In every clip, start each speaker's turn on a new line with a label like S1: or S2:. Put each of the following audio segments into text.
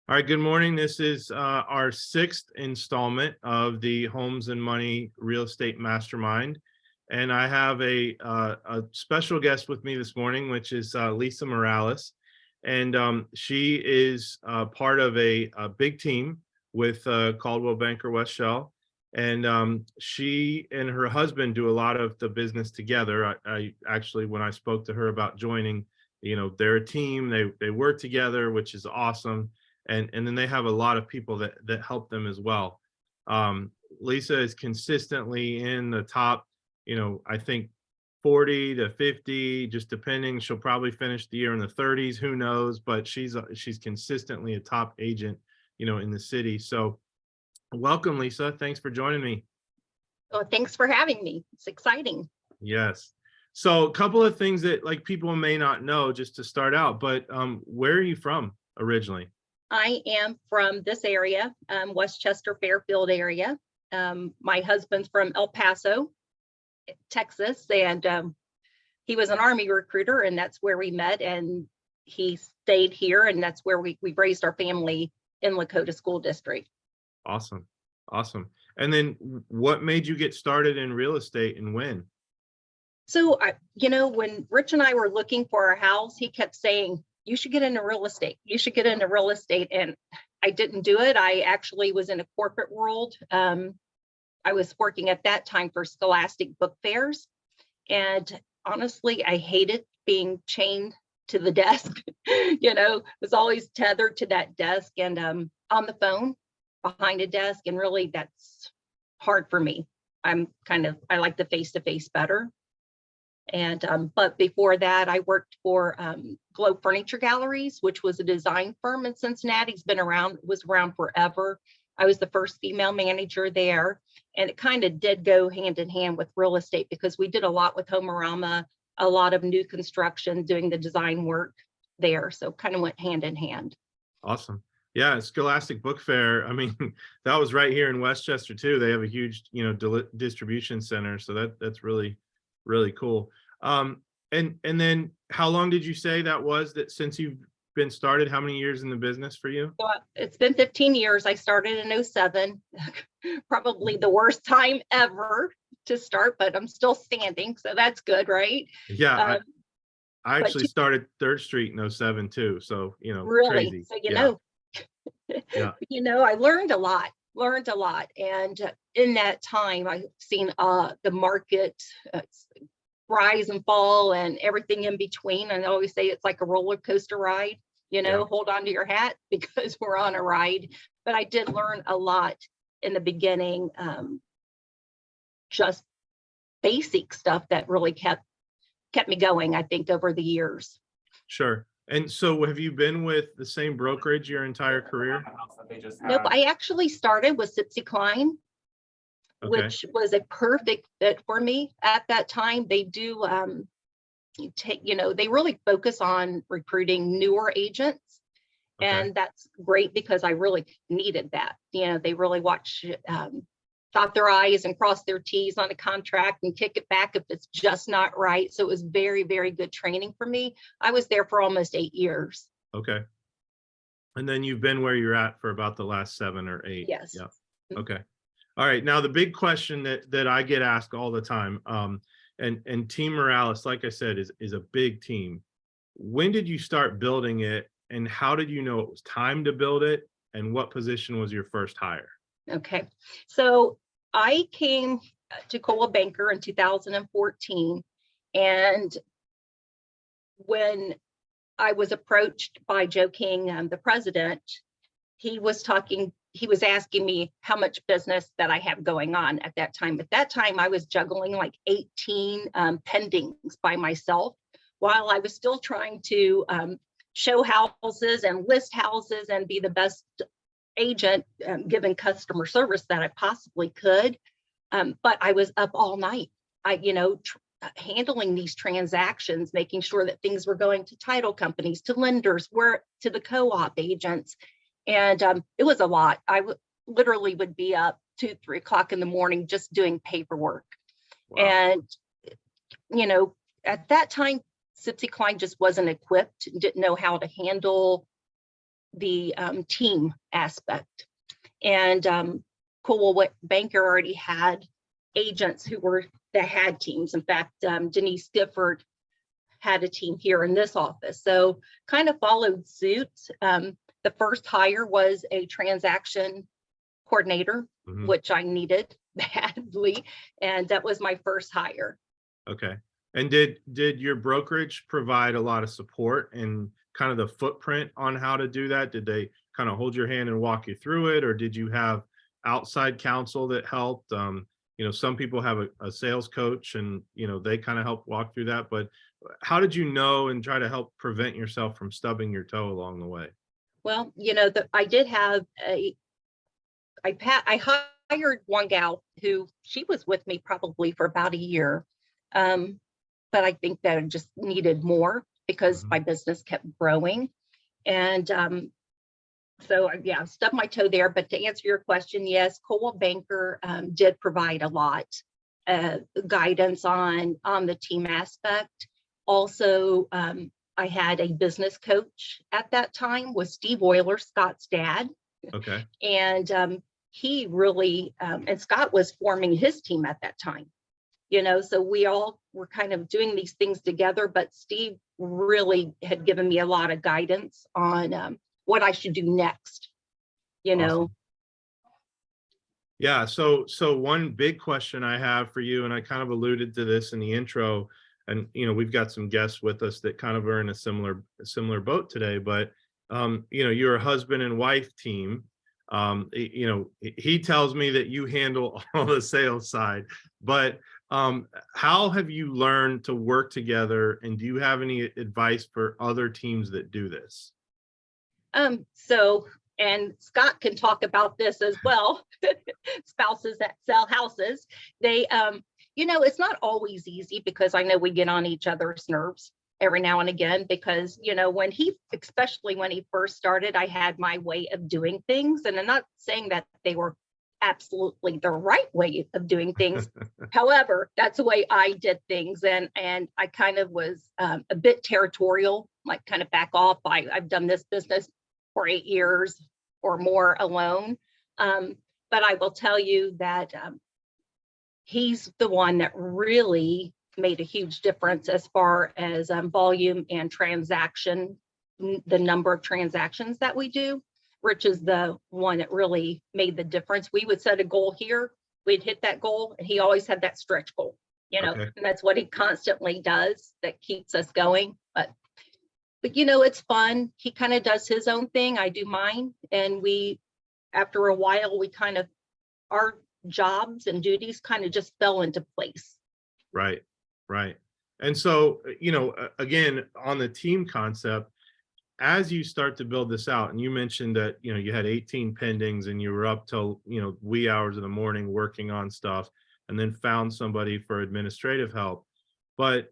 S1: All right, good morning. This is our sixth installment of the Homes and Money Real Estate Mastermind. And I have a special guest with me this morning, which is Lisa Morales. And she is part of a big team with Caldwell Banker West Shell. And she and her husband do a lot of the business together. I actually, when I spoke to her about joining, they're a team, they work together, which is awesome. And then they have a lot of people that help them as well. Lisa is consistently in the top, I think 40 to 50, just depending. She'll probably finish the year in the 30s, who knows, but she's consistently a top agent, in the city. So welcome, Lisa. Thanks for joining me.
S2: Well, thanks for having me. It's exciting.
S1: Yes. So a couple of things that people may not know just to start out, but where are you from originally?
S2: I am from this area, Westchester, Fairfield area. My husband's from El Paso, Texas, and he was an Army recruiter, and that's where we met. And he stayed here, and that's where we raised our family in Lakota School District.
S1: Awesome. And then what made you get started in real estate and when?
S2: So, when Rich and I were looking for a house, he kept saying, you should get into real estate. You should get into real estate. And I didn't do it. I actually was in a corporate world. I was working at that time for Scholastic book fairs. And honestly, I hated being chained to the desk, was always tethered to that desk and on the phone behind a desk. And really that's hard for me. I like the face-to-face better. And but before that, I worked for Globe Furniture Galleries, which was a design firm in Cincinnati. It's was around forever. I was the first female manager there, and it kind of did go hand in hand with real estate because we did a lot with Homerama, a lot of new construction, doing the design work there. So kind of went hand in hand.
S1: Awesome. Yeah, Scholastic Book Fair. I mean, that was right here in Westchester too. They have a huge, distribution center. So that's really, really cool. And then how long did you say that since you've been started? How many years in the business for you?
S2: So it's been 15 years. I started in 07, probably the worst time ever to start, but I'm still standing. So that's good, right?
S1: Yeah. I actually started 3rd Street in 07 too. So,
S2: really,
S1: crazy.
S2: So,
S1: Yeah.
S2: I learned a lot. And in that time, I've seen the market rise and fall and everything in between. And I always say it's like a roller coaster ride, hold on to your hat because we're on a ride. But I did learn a lot in the beginning, just basic stuff that really kept me going, I think, over the years.
S1: Sure. And so have you been with the same brokerage your entire career?
S2: Nope. I actually started with Sipsey Klein, which was a perfect fit for me at that time. They do they really focus on recruiting newer agents. Okay. And that's great because I really needed that. They really dot their I's and cross their T's on a contract and kick it back if it's just not right. So it was very, very good training for me. I was there for almost 8 years.
S1: Okay. And then you've been where you're at for about the last 7 or 8.
S2: Yes.
S1: Yeah. Okay. All right. Now the big question that I get asked all the time, and Team Morales, like I said, is a big team. When did you start building it, and how did you know it was time to build it, and what position was your first hire?
S2: Okay. So I came to Coldwell Banker in 2014, and when I was approached by Joe King, the president, he was asking me how much business that I have going on at that time. At that time, I was juggling like 18 pendings by myself while I was still trying to show houses and list houses and be the best agent giving customer service that I possibly could. But I was up all night, handling these transactions, making sure that things were going to title companies, to lenders, to the co-op agents. And it was a lot. I literally would be up 2, 3 o'clock in the morning just doing paperwork. Wow. And, at that time, Sipsey Klein just wasn't equipped, didn't know how to handle the team aspect. And Coldwell Banker already had agents that had teams. In fact, Denise Gifford had a team here in this office. So kind of followed suit. The first hire was a transaction coordinator,
S1: Mhm.
S2: which I needed badly. And that was my first hire.
S1: Okay. And did your brokerage provide a lot of support and kind of the footprint on how to do that? Did they kind of hold your hand and walk you through it, or did you have outside counsel that helped? Some people have a sales coach, and they kind of help walk through that. But how did you know and try to help prevent yourself from stubbing your toe along the way?
S2: Well, I did have I hired one gal who she was with me probably for about a year. But I think that it just needed more because
S1: Mhm.
S2: my business kept growing. And so yeah, I stubbed my toe there. But to answer your question, yes, Coldwell Banker did provide a lot guidance on the team aspect. Also, I had a business coach at that time, was Steve Euler, Scott's dad.
S1: Okay.
S2: And he really, and Scott was forming his team at that time. So we all were kind of doing these things together, but Steve really had given me a lot of guidance on what I should do next, you know.
S1: Awesome. Yeah. So one big question I have for you, and I kind of alluded to this in the intro, and we've got some guests with us that kind of are in a similar boat today. But you're a husband and wife team. He tells me that you handle all the sales side, but how have you learned to work together? And do you have any advice for other teams that do this?
S2: So, and Scott can talk about this as well. Spouses that sell houses, they, it's not always easy because I know we get on each other's nerves every now and again because, especially when he first started, I had my way of doing things. And I'm not saying that they were absolutely the right way of doing things. However, that's the way I did things. And I kind of was a bit territorial, like kind of back off. I've done this business for 8 years or more alone. But I will tell you that he's the one that really made a huge difference as far as volume and the number of transactions that we do. Rich is the one that really made the difference. We would set a goal here, we'd hit that goal, and he always had that stretch goal,
S1: Okay.
S2: and that's what he constantly does that keeps us going. But it's fun. He kind of does his own thing, I do mine, and after a while, our jobs and duties kind of just fell into place.
S1: Right. Right. And so, again, on the team concept, as you start to build this out, and you mentioned that, you had 18 pendings and you were up till, wee hours of the morning working on stuff, and then found somebody for administrative help. But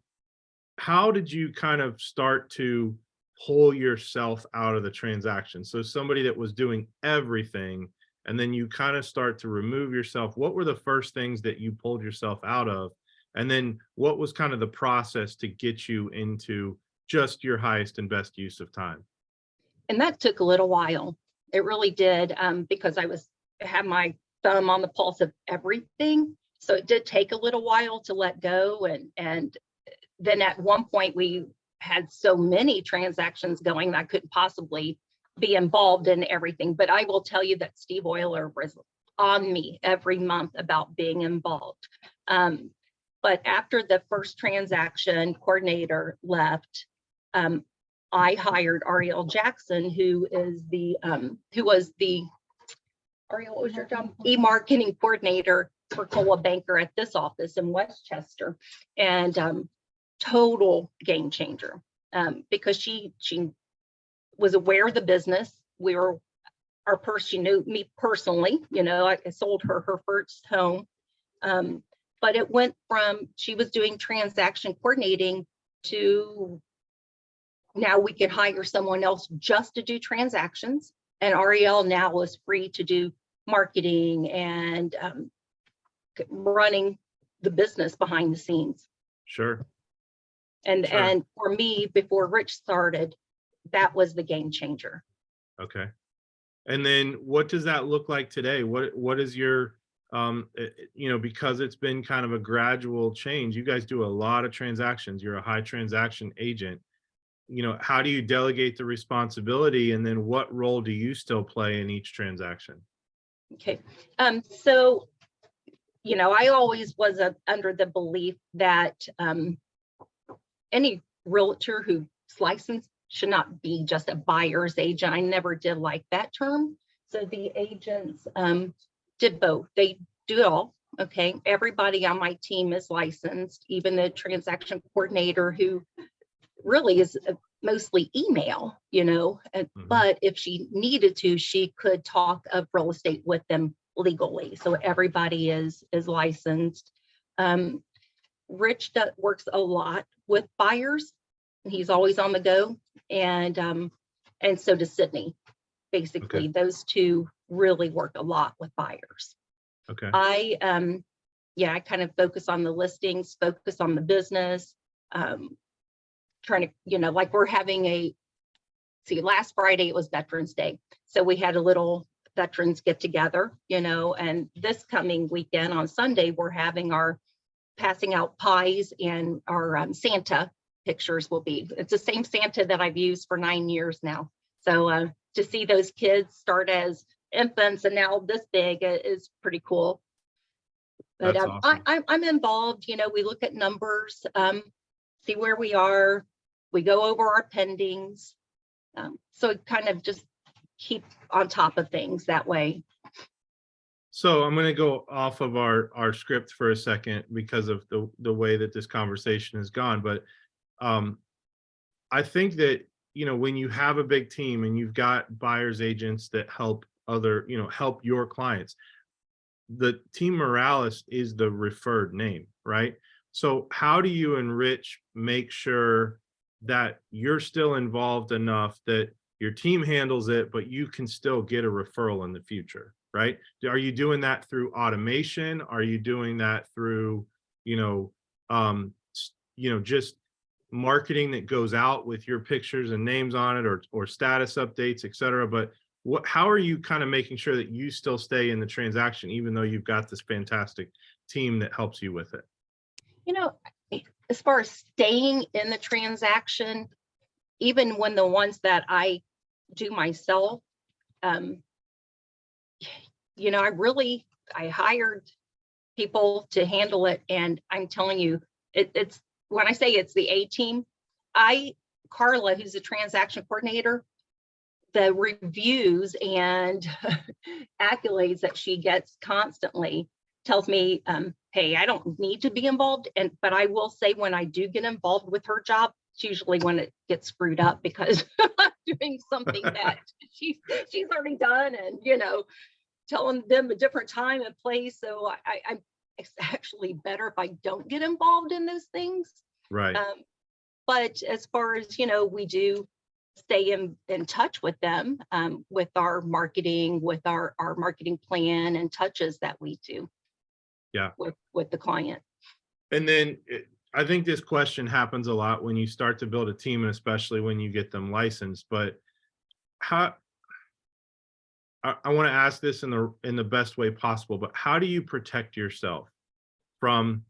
S1: how did you kind of start to pull yourself out of the transaction? So somebody that was doing everything, and then you kind of start to remove yourself. What were the first things that you pulled yourself out of? And then what was kind of the process to get you into just your highest and best use of time?
S2: And that took a little while. It really did, because I had my thumb on the pulse of everything. So it did take a little while to let go. And then at one point we had so many transactions going that I couldn't possibly be involved in everything. But I will tell you that Steve Euler was on me every month about being involved. But after the first transaction coordinator left, I hired Ariel Jackson, who was the Ariel, what was your job? E-marketing coordinator for Coldwell Banker at this office in Westchester, and total game changer, because she was aware of the business. She knew me personally. I sold her first home, but it went from she was doing transaction coordinating to now we could hire someone else just to do transactions. And Ariel now is free to do marketing and running the business behind the scenes.
S1: Sure.
S2: And
S1: Sure.
S2: for me, before Rich started, that was the game changer.
S1: Okay. And then what does that look like today? What is your because it's been kind of a gradual change. You guys do a lot of transactions. You're a high transaction agent. How do you delegate the responsibility, and then what role do you still play in each transaction?
S2: Okay. So, I always was under the belief that any realtor who's licensed should not be just a buyer's agent. I never did like that term. So the agents did both. They do it all. Okay. Everybody on my team is licensed, even the transaction coordinator, who really is mostly email,
S1: Mhm.
S2: but if she needed to, she could talk of real estate with them legally. So everybody is licensed. Um, Rich works a lot with buyers. He's always on the go, and so does Sydney.
S1: Okay.
S2: Basically, those two really work a lot with buyers.
S1: Okay.
S2: I I kind of focus on the listings, focus on the business, trying to, like we're having last Friday it was Veterans Day. So we had a little veterans get together, and this coming weekend on Sunday, we're having our passing out pies, and our Santa pictures will be. It's the same Santa that I've used for 9 years now. So to see those kids start as infants and now this big is pretty cool. But
S1: That's awesome.
S2: I'm involved. We look at numbers, see where we are. We go over our pendings. So it kind of just keep on top of things that way.
S1: So I'm going to go off of our script for a second because of the way that this conversation has gone. But um, I think that, when you have a big team and you've got buyers agents that help your clients, the team moralis is the referred name, right? So how do you make sure that you're still involved enough that your team handles it, but you can still get a referral in the future, right? Are you doing that through automation? Are you doing that through, you know, just marketing that goes out with your pictures and names on it, or status updates, et cetera? But how are you kind of making sure that you still stay in the transaction, even though you've got this fantastic team that helps you with it?
S2: You know, as far as staying in the transaction, even when the ones that I do myself, um, I hired people to handle it. And I'm telling you, it's when I say it's the A team, Carla, who's a transaction coordinator, the reviews and accolades that she gets constantly tells me, hey, I don't need to be involved. But I will say, when I do get involved with her job, it's usually when it gets screwed up, because I'm doing something that she's already done, and telling them a different time and place. So it's actually better if I don't get involved in those things.
S1: Right.
S2: But as far as, we do stay in touch with them, with our marketing, with our marketing plan and touches that we do
S1: Yeah.
S2: with the client.
S1: And then I think this question happens a lot when you start to build a team, and especially when you get them licensed. But how, I want to ask this in the best way possible, but how do you protect yourself from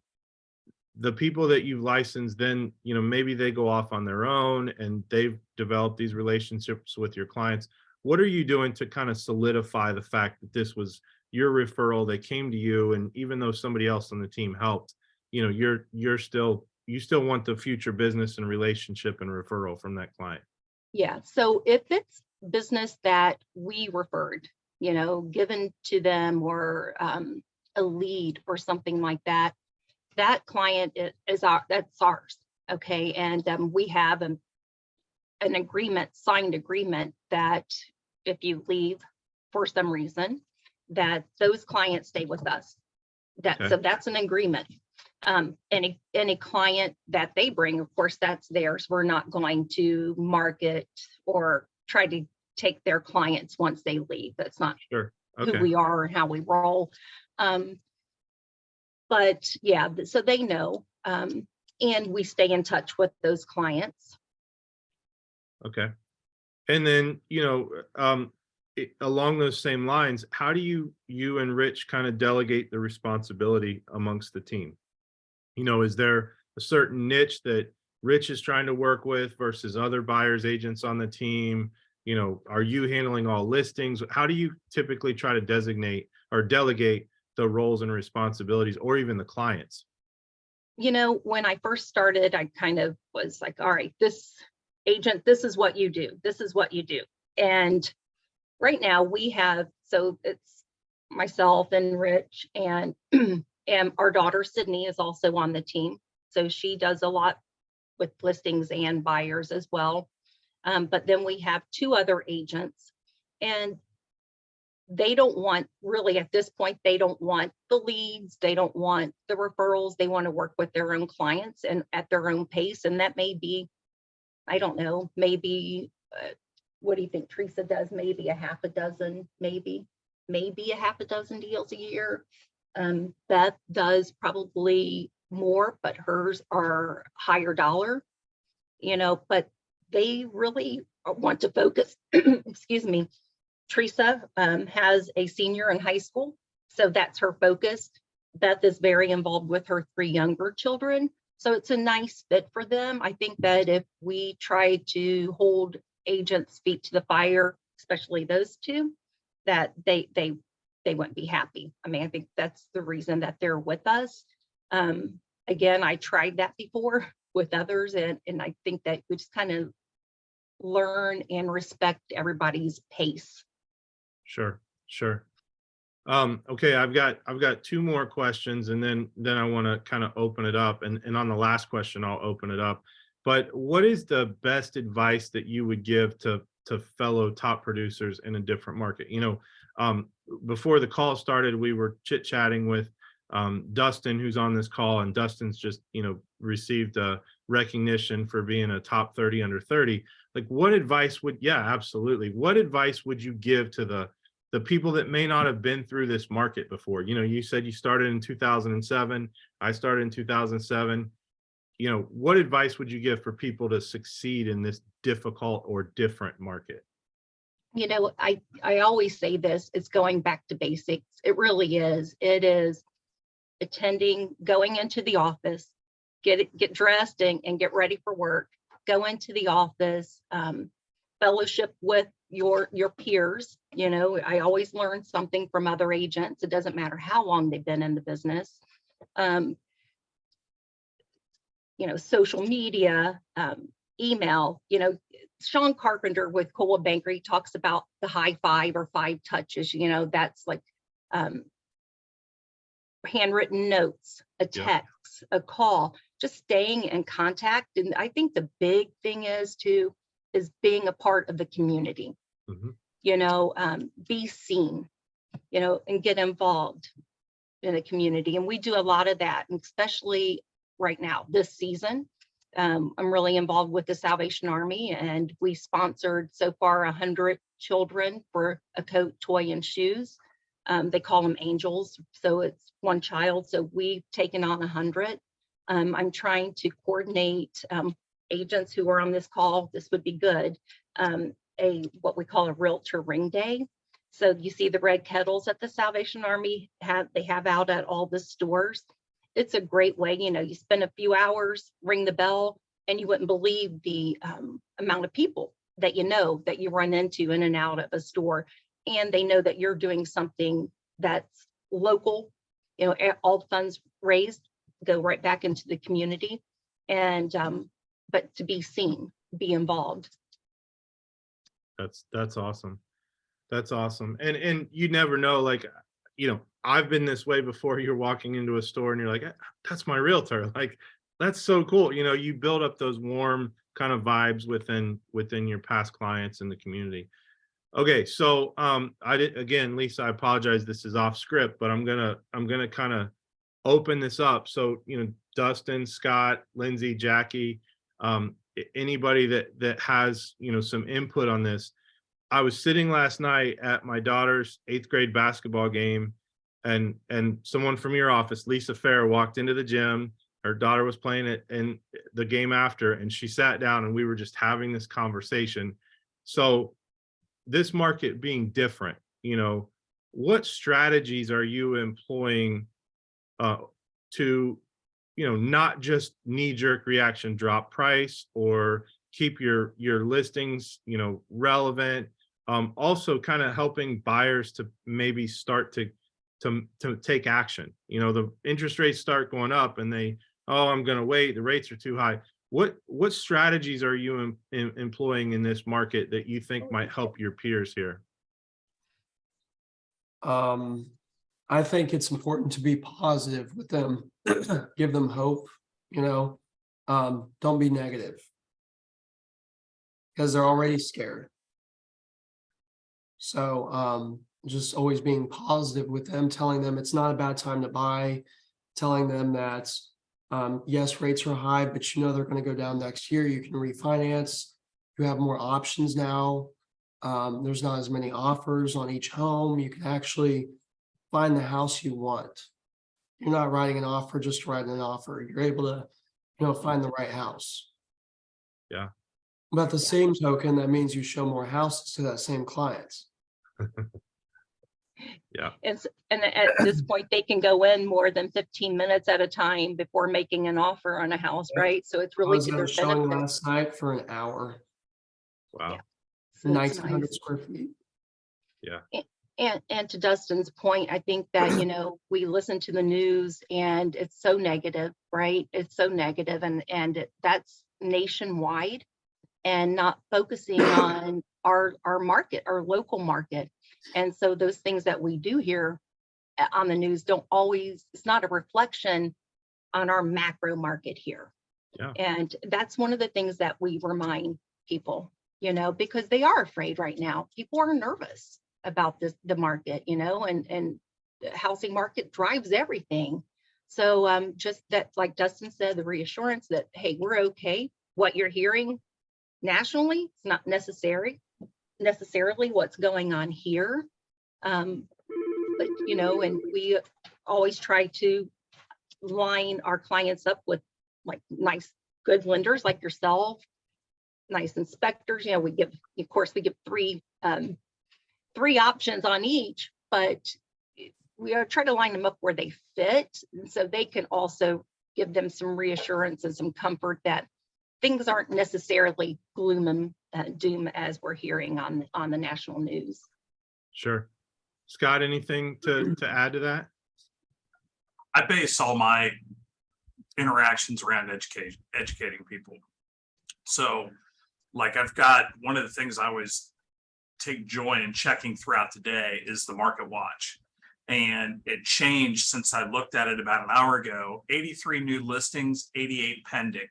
S1: the people that you've licensed? Then, maybe they go off on their own and they've developed these relationships with your clients. What are you doing to kind of solidify the fact that this was your referral? They came to you, and even though somebody else on the team helped, you still want the future business and relationship and referral from that client.
S2: Yeah. So if it's business that we referred, given to them, or a lead or something like that, that client that's ours. Okay. And we have an signed agreement, that if you leave for some reason, that those clients stay with us.
S1: Okay.
S2: So that's an agreement. Any client that they bring, of course, that's theirs. We're not going to market or try to take their clients once they leave. That's not
S1: Sure.
S2: who
S1: Okay.
S2: we are and how we roll. But yeah, so they know, and we stay in touch with those clients.
S1: Okay. And then, along those same lines, how do you and Rich kind of delegate the responsibility amongst the team? Is there a certain niche that Rich is trying to work with versus other buyers agents on the team? Are you handling all listings? How do you typically try to designate or delegate the roles and responsibilities, or even the clients?
S2: When I first started, I kind of was like, all right, this agent, this is what you do. This is what you do. And right now we have, so it's myself and Rich and and our daughter Sydney is also on the team. So she does a lot with listings and buyers as well. But then we have two other agents, and they don't want, really at this point, they don't want the leads, they don't want the referrals, they want to work with their own clients and at their own pace. And that may be, I don't know, maybe what do you think Teresa does? Maybe a half a dozen, maybe a half a dozen deals a year. Beth does probably more, but hers are higher dollar, but they really want to focus, excuse me. Teresa has a senior in high school, so that's her focus. Beth is very involved with her three younger children, so it's a nice fit for them. I think that if we try to hold agents' feet to the fire, especially those two, that they wouldn't be happy. I mean, I think that's the reason that they're with us. Again, I tried that before with others, and I think that we just kind of learn and respect everybody's pace.
S1: Sure, sure. Okay, I've got two more questions, and then I want to kind of open it up. And on the last question, I'll open it up. But what is the best advice that you would give to fellow top producers in a different market? Before the call started, we were chit-chatting with Dustin, who's on this call, and Dustin's just received a recognition for being a top 30 under 30. Like, what advice would, yeah, absolutely. What advice would you give to the people that may not have been through this market before? You said you started in 2007. I started in 2007. What advice would you give for people to succeed in this difficult or different market?
S2: I always say this, it's going back to basics. It really is. It is attending, going into the office, get dressed and get ready for work, go into the office, fellowship with your peers. I always learn something from other agents. It doesn't matter how long they've been in the business. Social media, email. Sean Carpenter with Cola Banker, he talks about the high five or five touches. That's like handwritten notes, a text, a call, just staying in contact. And I think the big thing is being a part of the community. Be seen, and get involved in the community. And we do a lot of that, and especially right now, this season. I'm really involved with the Salvation Army, and we sponsored so far 100 children for a coat, toy, and shoes. They call them angels, so it's one child. So we've taken on 100. I'm trying to coordinate agents who are on this call. This would be good. What we call a Realtor Ring Day. So you see the red kettles that the Salvation Army have out at all the stores. It's a great way, you spend a few hours, ring the bell, and you wouldn't believe the amount of people that that you run into in and out of a store. And they know that you're doing something that's local. All the funds raised go right back into the community. And but to be seen, be involved.
S1: That's awesome. That's awesome. And you never know, like, I've been this way before. You're walking into a store and you're like, that's my realtor. Like, that's so cool. You build up those warm kind of vibes within your past clients in the community. Okay, so again, Lisa, I apologize. This is off script, but I'm gonna kind of open this up. So, Dustin, Scott, Lindsay, Jackie, anybody that has some input on this. I was sitting last night at my daughter's 8th grade basketball game, and someone from your office, Lisa Fair, walked into the gym. Her daughter was playing it in the game after, and she sat down and we were just having this conversation. So this market being different, what strategies are you employing to, not just knee-jerk reaction, drop price, or keep your listings, relevant? Also kind of helping buyers to maybe start to take action. The interest rates start going up and I'm going to wait, the rates are too high. What strategies are you employing in this market that you think might help your peers here?
S3: I think it's important to be positive with them, give them hope, don't be negative because they're already scared. So just always being positive with them, telling them it's not a bad time to buy, telling them that yes, rates are high, but they're going to go down next year. You can refinance. You have more options now. There's not as many offers on each home. You can actually find the house you want. You're not writing an offer just to write an offer. You're able to, find the right house.
S1: Yeah.
S3: But at the same token, that means you show more houses to that same client.
S1: Yeah.
S2: And at this point, they can go in more than 15 minutes at a time before making an offer on a house, right? So it's
S3: I
S2: really
S3: was
S2: to
S3: at
S2: their
S3: a showing
S2: benefit.
S3: last night for an hour,
S1: Wow.
S2: Yeah. So it's
S3: 1,900
S2: nice.
S3: square feet.
S1: Yeah.
S2: And to Dustin's point, I think that, we listen to the news and it's so negative, right? It's so negative, and that's nationwide, and not focusing on our market, our local market. And so those things that we do hear on the news it's not a reflection on our macro market here.
S1: Yeah.
S2: And that's one of the things that we remind people, because they are afraid right now. People are nervous about the market, and the housing market drives everything. So just that, like Dustin said, the reassurance that, hey, we're okay. What you're hearing nationally, it's not necessarily what's going on here. But, and we always try to line our clients up with like nice, good lenders like yourself, nice inspectors. We give three options on each, but we are trying to line them up where they fit. And so they can also give them some reassurance and some comfort that things aren't necessarily gloom and doom as we're hearing on the national news.
S1: Sure. Scott, anything to add to that?
S4: I base all my interactions around educating people. So like I've got one of the things I always take joy in checking throughout the day is the market watch. And it changed since I looked at it about an hour ago. 83 new listings, 88 pending.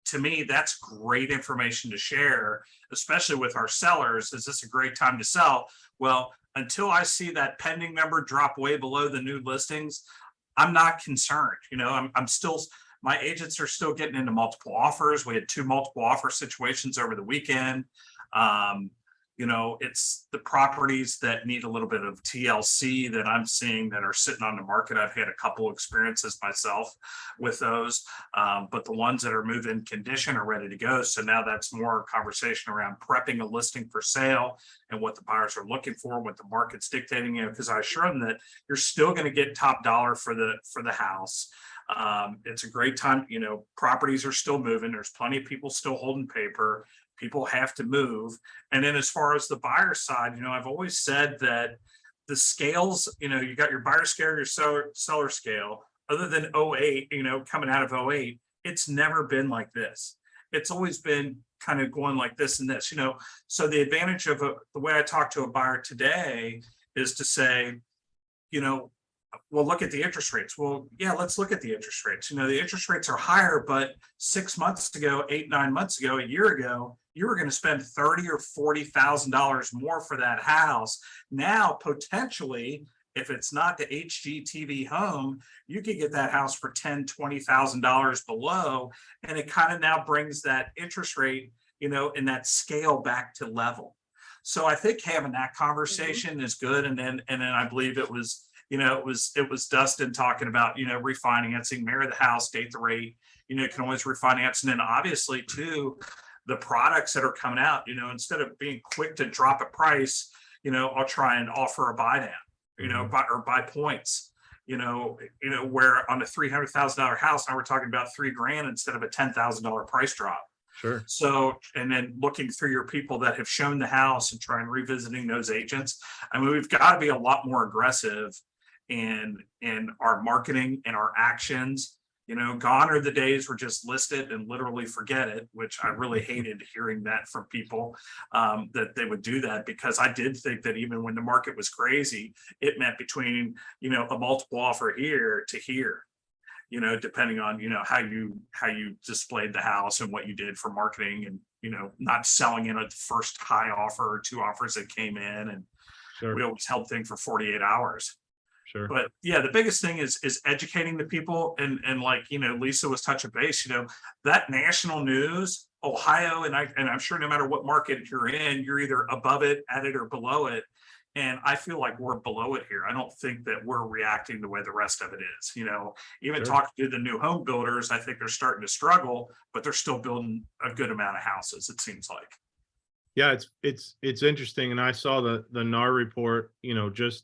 S4: To me, that's great information to share, especially with our sellers. Is this a great time to sell? Well, until I see that pending number drop way below the new listings, I'm not concerned. I'm still, my agents are still getting into multiple offers. We had 2 multiple offer situations over the weekend. It's the properties that need a little bit of TLC that I'm seeing that are sitting on the market. I've had a couple experiences myself with those, but the ones that are move-in condition are ready to go. So now that's more conversation around prepping a listing for sale and what the buyers are looking for, what the market's dictating, because I assure them that you're still going to get top dollar for the house. It's a great time. Properties are still moving. There's plenty of people still holding paper. People have to move. And then as far as the buyer side, I've always said that the scales, you got your buyer scale, your seller scale, other than 08, coming out of 08, it's never been like this. It's always been kind of going like this and this, So the advantage of the way I talk to a buyer today is to say, well, look at the interest rates. Well, yeah, let's look at the interest rates. The interest rates are higher, but 6 months ago, 8-9 months ago, a year ago, you were going to spend $30,000 or $40,000 more for that house. Now, potentially, if it's not the HGTV home, you could get that house for $10,000, $20,000 below, and it kind of now brings that interest rate, in that scale back to level. So I think having that conversation is good. And then I believe it was Dustin talking about, refinancing, marry the house, date the rate, can always refinance. And then obviously too, the products that are coming out, instead of being quick to drop a price, I'll try and offer a buy down, or buy points, where on a $300,000 house, now we're talking about $3,000 instead of a $10,000 price drop.
S1: Sure.
S4: So, and then looking through your people that have shown the house and trying revisiting those agents. I mean, we've got to be a lot more aggressive in our marketing and our actions. Gone are the days we're just listed and literally forget it, which I really hated hearing that from people, that they would do that, because I did think that even when the market was crazy, it meant between, a multiple offer here to here, depending on, how you displayed the house and what you did for marketing, and, not selling in at the first high offer or two offers that came in. And
S1: Sure.
S4: we always held things for 48 hours.
S1: Sure.
S4: But yeah, the biggest thing is educating the people, and like, Lisa was touching base, that national news, Ohio, and I'm sure no matter what market you're in, you're either above it, at it, or below it. And I feel like we're below it here. I don't think that we're reacting the way the rest of it is. Even
S1: Sure.
S4: talking to the new home builders, I think they're starting to struggle, but they're still building a good amount of houses, it seems like.
S1: Yeah, it's interesting. And I saw the NAR report, just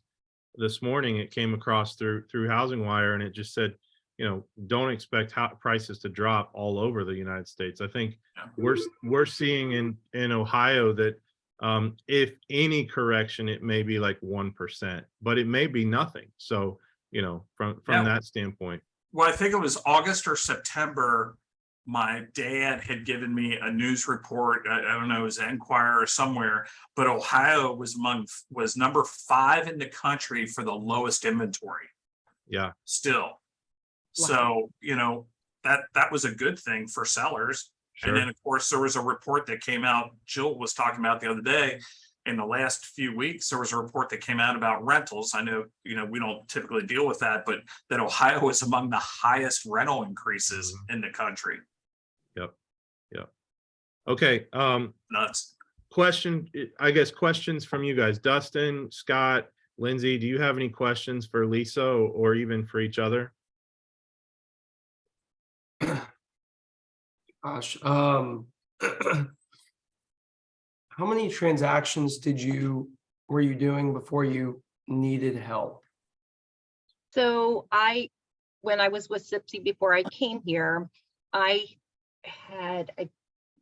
S1: this morning. It came across through Housing Wire, and it just said, don't expect prices to drop all over the United States. I think we're seeing in Ohio that if any correction, it may be like 1%, but it may be nothing. So, from that standpoint.
S4: Well, I think it was August or September. My dad had given me a news report. I don't know, it was Enquirer or somewhere, but Ohio was number 5 in the country for the lowest inventory.
S1: Yeah.
S4: Still.
S2: Wow.
S4: So, that was a good thing for sellers.
S1: Sure.
S4: And then, of course, there was a report that came out, Jill was talking about the other day. In the last few weeks, there was a report that came out about rentals. I know, we don't typically deal with that, but that Ohio is among the highest rental increases in the country.
S1: Yep. Okay.
S4: Nuts.
S1: Questions from you guys. Dustin, Scott, Lindsay, do you have any questions for Lisa, or even for each other?
S3: Gosh, how many transactions were you doing before you needed help?
S2: So when I was with Sipsy before I came here, I had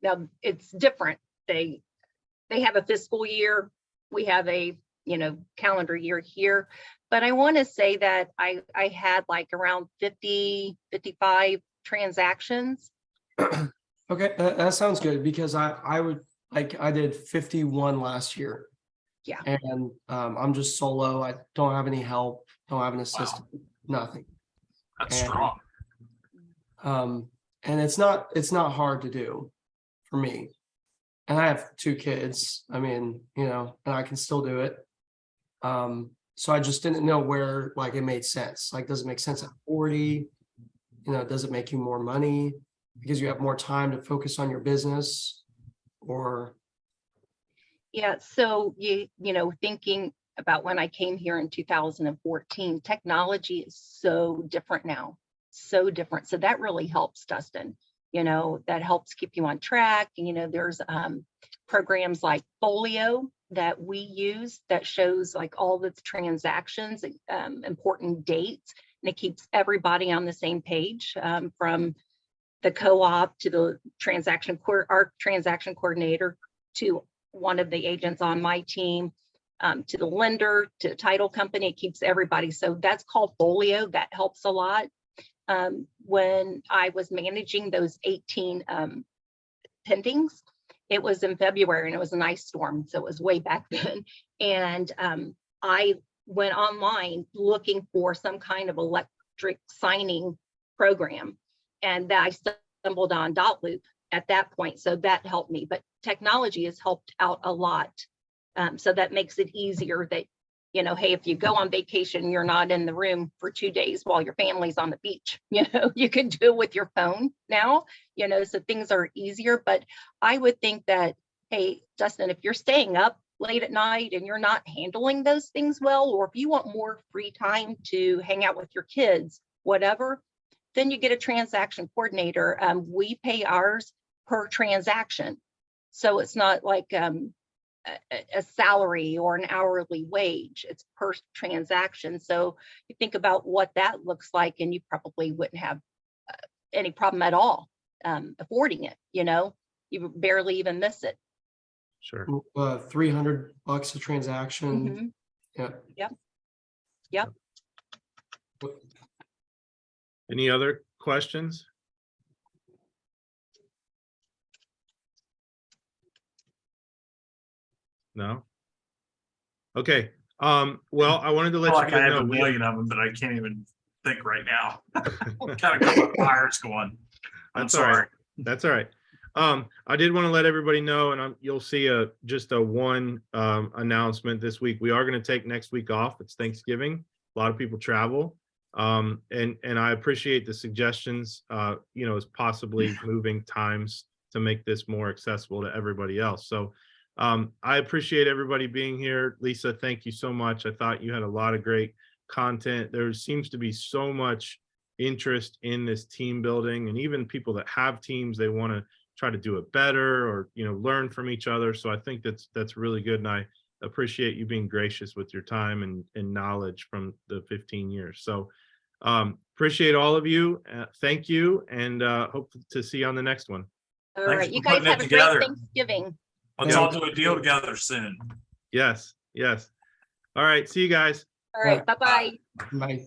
S2: now it's different. They have a fiscal year. We have a, calendar year here, but I want to say that I had like around 50, 55 transactions.
S3: Okay, that sounds good, because I did 51 last year.
S2: Yeah.
S3: And I'm just solo. I don't have any help, don't have an assistant, nothing.
S4: That's
S3: And,
S4: strong.
S3: And it's not hard to do for me. And I have 2 kids. I mean, and I can still do it. So I just didn't know where, like, it made sense. Like, does it make sense at 40? Does it make you more money because you have more time to focus on your business? Or
S2: Yeah. So thinking about when I came here in 2014, technology is so different now. So different. So that really helps, Dustin. That helps keep you on track. There's programs like Folio that we use that shows like all the transactions, important dates, and it keeps everybody on the same page, from the co-op to the our transaction coordinator to one of the agents on my team, to the lender, to the title company. It keeps everybody. So that's called Folio. That helps a lot. When I was managing those 18 pendings, it was in February and it was an ice storm. So it was way back then. And I went online looking for some kind of electric signing program. And I stumbled on Dotloop at that point. So that helped me. But technology has helped out a lot. So that makes it easier that, hey, if you go on vacation, you're not in the room for 2 days while your family's on the beach. You can do it with your phone now, so things are easier. But I would think that, hey, Dustin, if you're staying up late at night and you're not handling those things well, or if you want more free time to hang out with your kids, whatever, then you get a transaction coordinator. We pay ours per transaction. So it's not like a salary or an hourly wage. It's per transaction. So you think about what that looks like, and you probably wouldn't have any problem at all affording it. You know, you would barely even miss it.
S1: Sure.
S3: $300 a transaction.
S2: Mhm.
S3: Yeah.
S2: Yep.
S1: Any other questions? No? Okay, well, I wanted to
S4: I
S1: let
S4: feel
S1: you
S4: like I
S1: guys
S4: have
S1: know.
S4: a million of them, but I can't even think right now. Kind of got my fires going. I'm
S1: That's all right.
S4: sorry.
S1: That's all right. I did want to let everybody know, and you'll see just a one announcement this week. We are going to take next week off. It's Thanksgiving. A lot of people travel. And I appreciate the suggestions, as possibly moving times to make this more accessible to everybody else. So I appreciate everybody being here. Lisa, thank you so much. I thought you had a lot of great content. There seems to be so much interest in this team building, and even people that have teams, they want to try to do it better or learn from each other. So I think that's really good, and I appreciate you being gracious with your time and knowledge from the 15 years. So appreciate all of you. Thank you, and hope to see you on the next one.
S2: All
S4: Thanks
S2: right.
S4: for
S2: You guys
S4: putting it
S2: have a
S4: together.
S2: great Thanksgiving.
S4: Let's
S1: Yeah.
S4: all do a deal together soon.
S1: Yes. All right, see you guys.
S2: All right. Bye-bye.
S3: Bye.